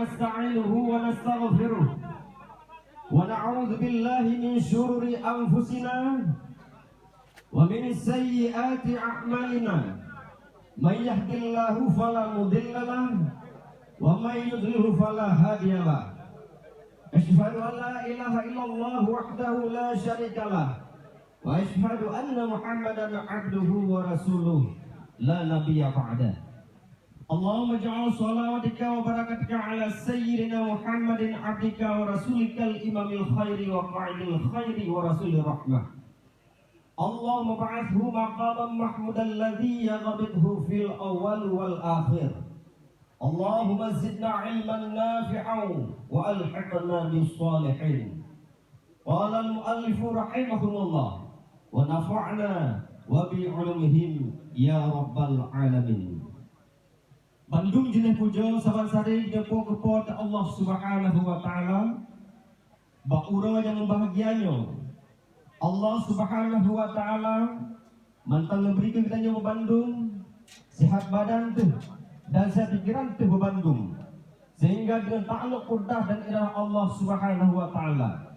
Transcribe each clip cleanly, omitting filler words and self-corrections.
ونستعينه ونستغفره ونعوذ بالله من شرور أنفسنا ومن سيئات أعمالنا من يهد الله فلا مضل له ومن يضلل فلا هادي له أشهد أن لا إله إلا الله وحده لا شريك له وأشهد أن محمدا عبده ورسوله لا نبي بعده اللهم اجعل صلواتك وبركاتك على سيدنا محمد عبدك ورسولك الإمام الخير وقائد الخير ورسول الرحمة اللهم ابعثه مقاما محمودا الذي يغبطه في الأول والآخر اللهم زدنا علما نافعا وألحقنا بالصالحين قال المؤلف رحمه الله ونفعنا وبعلومهم يا رب العالمين. Bandung jenis puja saban-sari depo kepada Allah Subhanahu wa taala. Baura yang bahagianya Allah Subhanahu wa taala mantang memberikan kita nyawa Bandung sehat badan tu dan sehat pikiran tu Bandung sehingga dengan takluk qudrah dan irah Allah Subhanahu wa taala.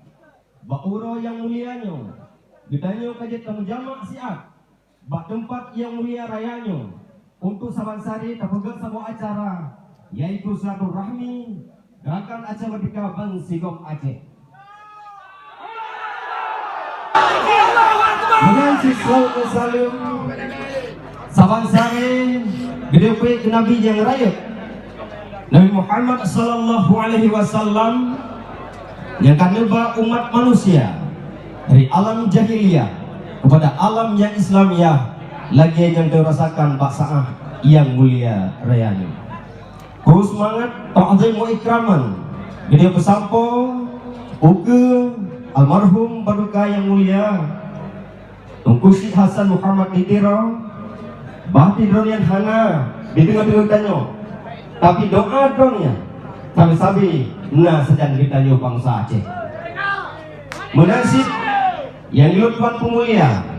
Baura yang mulianya ditanya kajian kamu jamak siap bak tempat yang mulia rayanya untuk saban-sari terpegang sebuah acara yaitu silaturahmi gerakan Aceh Merdeka Bansigom Aceh. Dengan siswa salim saban-sari gede ke Nabi yang raya Nabi Muhammad sallallahu alaihi wasallam yang kaneba umat manusia dari alam jahiliyah kepada alam yang Islamiyah lagi yang dirasakan baksaah yang mulia rayanya. Ku semangat ta'zim wa ikraman gede pesampo uke almarhum paduka yang mulia Tungku Syekh Hasan Muhammad Ditiro Bahti Dronian Hana didengar tanya tapi doa donya sabi-sabi nah sedang ditanya bangsa Aceh menasib yang dilutuan pemulia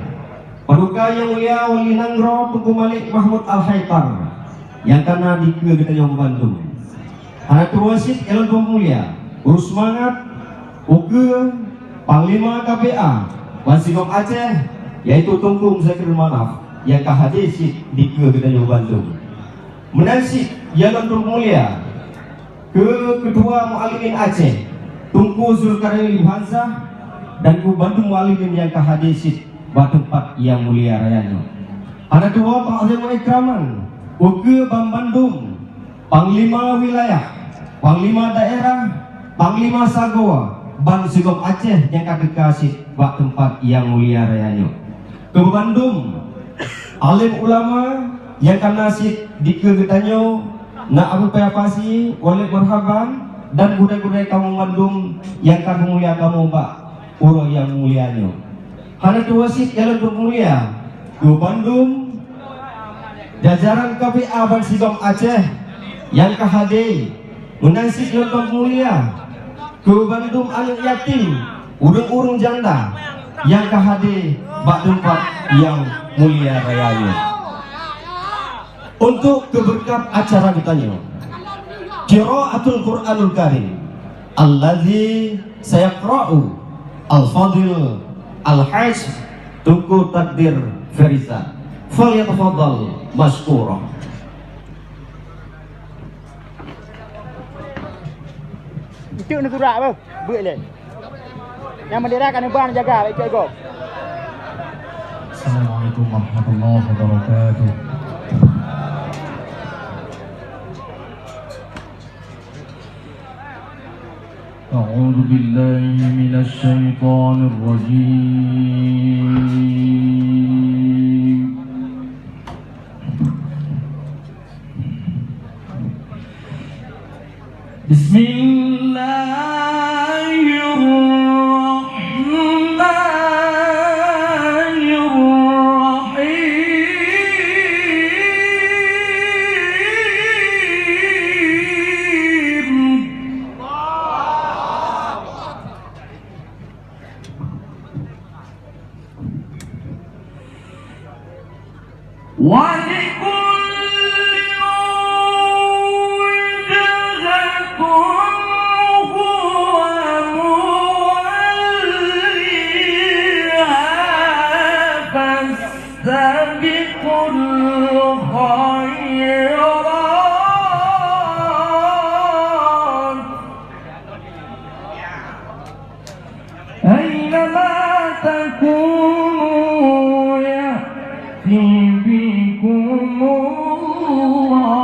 paduka yang mulia Wali Nangro Tuku Malik Mahmud Al-Haitar yang karena dikira kita yang membantu anak terwasit elon pemulia urus semangat uke Panglima KPA Bansigom Aceh yaitu Tungku Zakir Manaf yang kahadisi dikira kita yang membantu menasib yang pemulia Ketua Mu'alimin Aceh Tungku Zulkarnain Hamzah dan ku Bandung Mu'alimin yang kahadisi tempat yang mulia rayanya. Ada dua ta'zim wa ikraman uke Bang Bandung Panglima Wilayah Panglima Daerah Panglima Sagoa Bansigom Aceh yang dikasih tempat yang mulia rayanya. Ke Bandung alim ulama yang kanasib dikegetanyo nak Abu Payapasi Walid Marhaban dan budaya-budaya kamu Bandung yang kan mulia kamu urang yang mulianya. Hana wasit yang bermulia ke Bandung jajaran KPA Bansigom Aceh yang kahade menasib yang bermulia ke Bandung anak yatim urung-urung janda yang kahade tempat yang mulia rayanya. Untuk keberkat acara kitanya Qiraatul Qur'anul Karim allazi sayaqra'u al-fadil al-hajj Tungku Takdir Ferisa falyatafaddal masykurah. Itu negara apa? Boleh. Yang mendirikan ban jaga baik go. Assalamualaikum warahmatullahi wabarakatuh. أعوذ بالله من الشيطان الرجيم بسم الله الرحمن ولكل وجهة الله